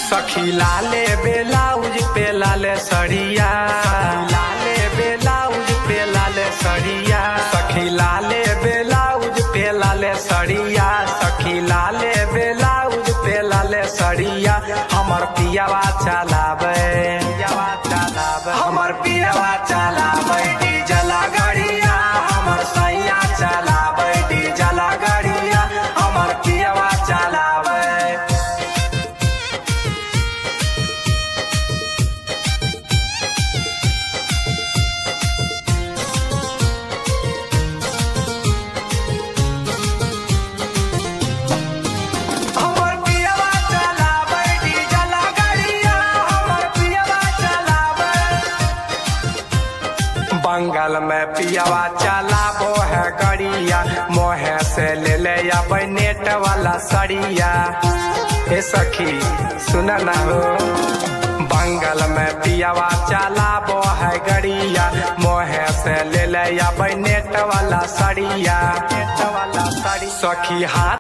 सखी लाले ब्लाउज पे लाले सड़िया, लाले ब्लाउज पे लाले सड़िया, सखी लाले ब्लाउज पे लाले सड़िया, सखी लाले ब्लाउज पे लाले सड़िया। हमर पियावा चलावे, पियावा चलावे, हमर पियावा चलावे डीजल गाड़िया, हमर सैया चलावे डीजल गाड़िया, हमर पियावा चलावे। बंगाल में पियावा चलाबो है गड़िया, मोहे से ले ले अब नेट वाला सड़िया। ए सखी सुन ना हो, बंगाल में पियावा चलाबो है गड़िया, मोहे से ले ले अब नेट वाला सड़िया, नेट वाला सड़ी। सखी हाथ